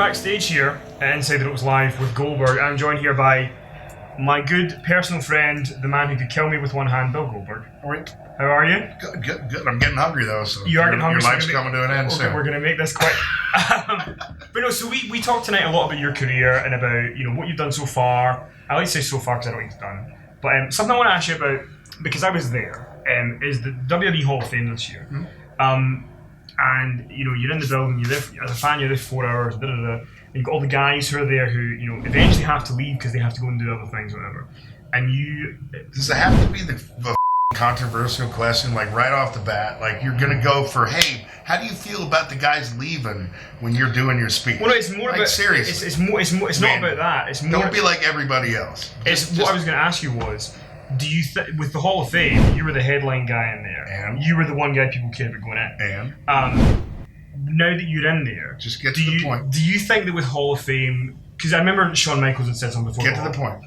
backstage here at Inside the Ropes Live with Goldberg. I'm joined here by my good personal friend, the man who could kill me with one hand, Bill Goldberg. All right. How are you? Good. I'm getting hungry though, so you are getting hungry. Your life's coming to an end soon. We're going to make this quick. But no, so we talked tonight a lot about your career and about what you've done so far. I like to say so far because I don't know what you've done. But something I want to ask you about, because I was there, is the WWE Hall of Fame this year. Mm-hmm. And you're in the building. You're there as a fan. You're there 4 hours. And you've got all the guys who are there who eventually have to leave because they have to go and do other things, or whatever. And does it have to be the controversial question, like right off the bat? Like you're gonna go for, hey, how do you feel about the guys leaving when you're doing your speech? Well, no, it's more about seriously. It's not about that. It's more. Don't be like everybody else. What I was going to ask you was, do you with the Hall of Fame, you were the headline guy in there, and you were the one guy people cared about going in, and now that you're in there, just get to the point. Do you think that with Hall of Fame, because I remember Shawn Michaels had said something before. Get to the point.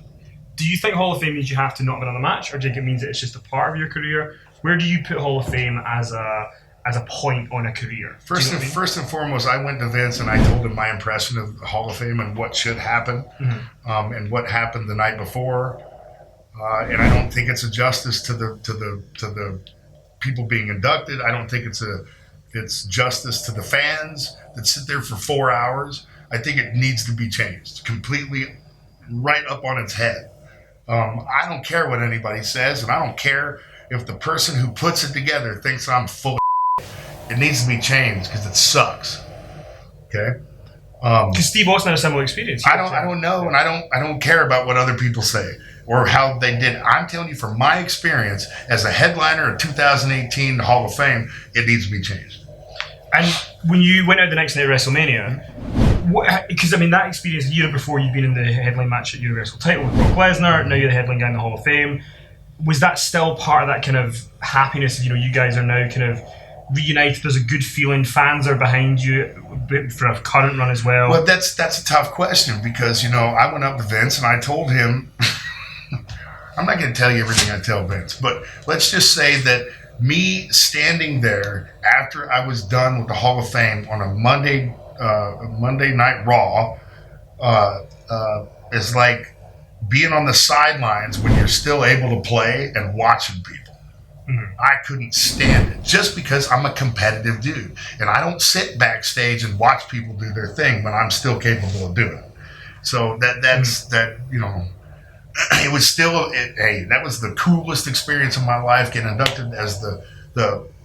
Do you think Hall of Fame means you have to not have another match, or do you think it means that it's just a part of your career? Where do you put Hall of Fame as a point on a career? First and foremost, I went to Vince and I told him my impression of the Hall of Fame and what should happen, and what happened the night before. And I don't think it's a justice to the people being inducted. I don't think it's justice to the fans that sit there for 4 hours. I think it needs to be changed completely, right up on its head. I don't care what anybody says, and I don't care if the person who puts it together thinks I'm full of shit. It needs to be changed because it sucks. Okay? Because Steve Austin had a similar experience. I don't know, and I don't care about what other people say or how they did it. I'm telling you from my experience as a headliner of 2018 Hall of Fame, it needs to be changed. And when you went out the next night at WrestleMania, because that experience the year before, you'd been in the headline match at Universal title with Brock Lesnar, now you're the headline guy in the Hall of Fame. Was that still part of that kind of happiness of, you guys are now kind of reunited, there's a good feeling, fans are behind you for a current run as well? Well, that's a tough question because, I went up to Vince and I told him, I'm not going to tell you everything I tell Vince, but let's just say that me standing there after I was done with the Hall of Fame on a Monday Night Raw is like being on the sidelines when you're still able to play and watching people. Mm-hmm. I couldn't stand it just because I'm a competitive dude and I don't sit backstage and watch people do their thing when I'm still capable of doing it. So that's it was still that was the coolest experience of my life, getting inducted as the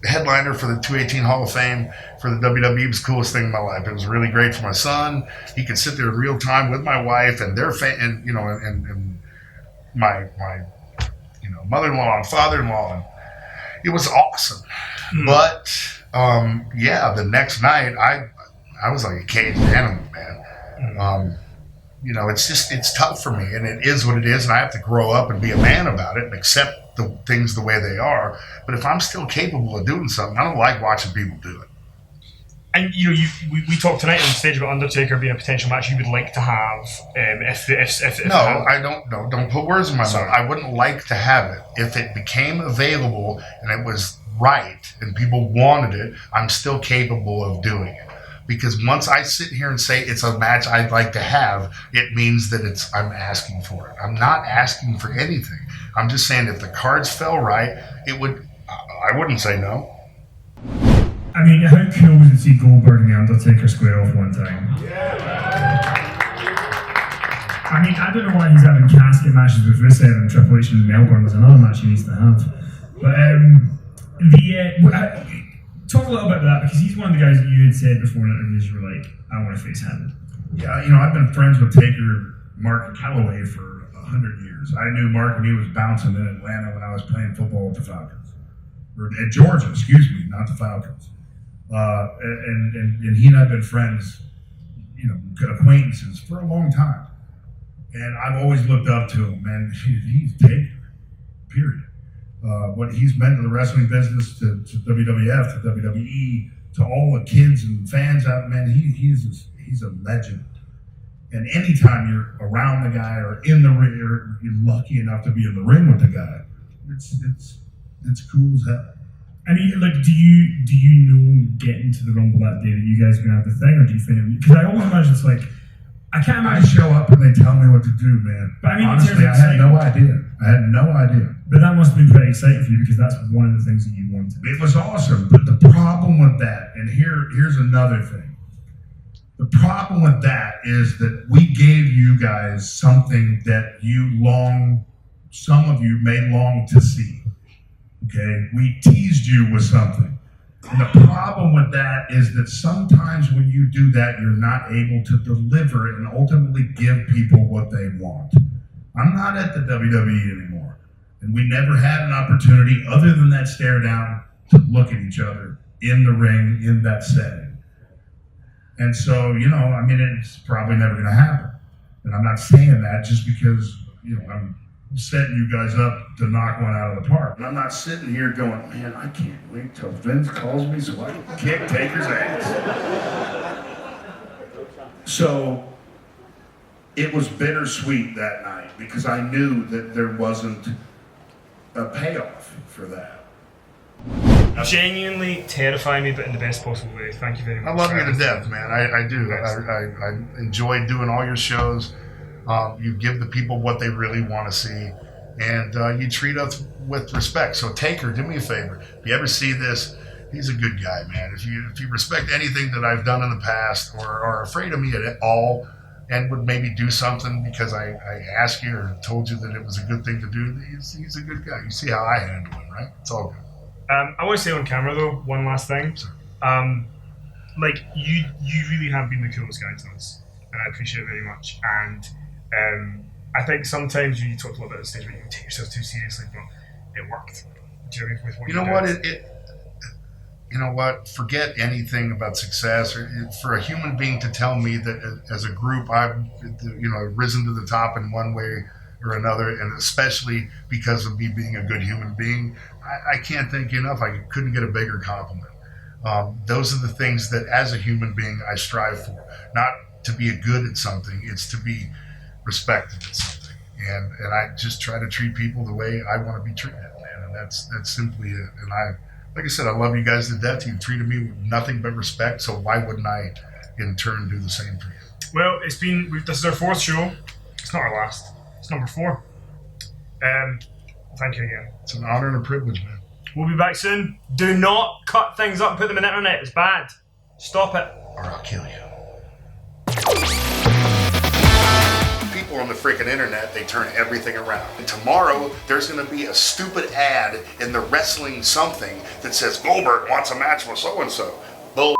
headliner for the 2018 Hall of Fame for the WWE. It was the coolest thing in my life. It was really great for my son. He could sit there in real time with my wife and their and my mother-in-law and father-in-law, and it was awesome. But the next night I was like a caged animal, man. It's tough for me, and it is what it is, and I have to grow up and be a man about it and accept the things the way they are. But if I'm still capable of doing something, I don't like watching people do it. And we talked tonight on stage about Undertaker being a potential match you would like to have. I don't. No, don't put words in my mouth. I wouldn't like to have it. If it became available and it was right and people wanted it, I'm still capable of doing it. Because once I sit here and say it's a match I'd like to have, it means that I'm asking for it. I'm not asking for anything. I'm just saying if the cards fell right, I wouldn't say no. How cool was it to see Goldberg and the Undertaker square off one time? I don't know why he's having casket matches with Rusev and Triple H in Melbourne. There's another match he needs to have. But talk a little bit about that, because he's one of the guys that you had said before in interviews, you were like, I want to face him. Yeah, I've been friends with Taker, Mark, and Calloway for 100 years. I knew Mark when he was bouncing in Atlanta when I was playing football with the Falcons. Or at Georgia, not the Falcons. And he and I have been friends, acquaintances for a long time. And I've always looked up to him, and he's Taker, period. What he's meant to the wrestling business, to WWF, to WWE, to all the kids and fans out, man, he's a legend. And anytime you're around the guy or in the ring, or you're lucky enough to be in the ring with the guy, it's cool as hell. I mean, like, do you know getting to the Rumble that day that you guys are gonna have the thing, or do you think? Because I always imagine it's like, I can't I imagine. show up and they tell me what to do, man. But I mean, honestly, I had no idea. But that must have been pretty exciting for you because that's one of the things that you wanted. It was awesome, but the problem with that, and here's another thing. The problem with that is that we gave you guys something that some of you may long to see. Okay, we teased you with something. And the problem with that is that sometimes when you do that, you're not able to deliver it and ultimately give people what they want. I'm not at the WWE anymore. And we never had an opportunity other than that stare down to look at each other in the ring, in that setting. And so, I mean, it's probably never going to happen. And I'm not saying that just because, I'm setting you guys up to knock one out of the park. And I'm not sitting here going, man, I can't wait till Vince calls me so I can kick Taker's ass. So it was bittersweet that night because I knew that there wasn't a payoff for that. Genuinely terrify me, but in the best possible way. Thank you very much. I love you to death, man. I do. I enjoy doing all your shows. You give the people what they really want to see, and you treat us with respect. So Taker, do me a favor. If you ever see this, he's a good guy, man. If you respect anything that I've done in the past or are afraid of me at all and would maybe do something because I asked you or told you that it was a good thing to do, he's a good guy. You see how I handle him, right? It's all good. I want to say on camera though, one last thing. Like you really have been the coolest guy to us, and I appreciate it very much. And I think sometimes you talked a little bit at the stage where you take yourself too seriously, but it worked. Do you know with what you know what? You know what? Forget anything about success, or for a human being to tell me that as a group I've risen to the top in one way or another, and especially because of me being a good human being, I can't thank you enough. I couldn't get a bigger compliment. Those are the things that as a human being I strive for. Not to be good at something, it's to be respected at something. And I just try to treat people the way I want to be treated, man. And that's simply it. And like I said, I love you guys to death. You've treated me with nothing but respect, so why wouldn't I in turn do the same for you? Well, this is our 4th show. It's not our last. It's number 4. Thank you again. It's an honor and a privilege, man. We'll be back soon. Do not cut things up and put them in the internet. It's bad. Stop it. Or I'll kill you. People on the freaking internet, they turn everything around. And tomorrow, there's going to be a stupid ad in the wrestling something that says Goldberg wants a match with so-and-so. Bull.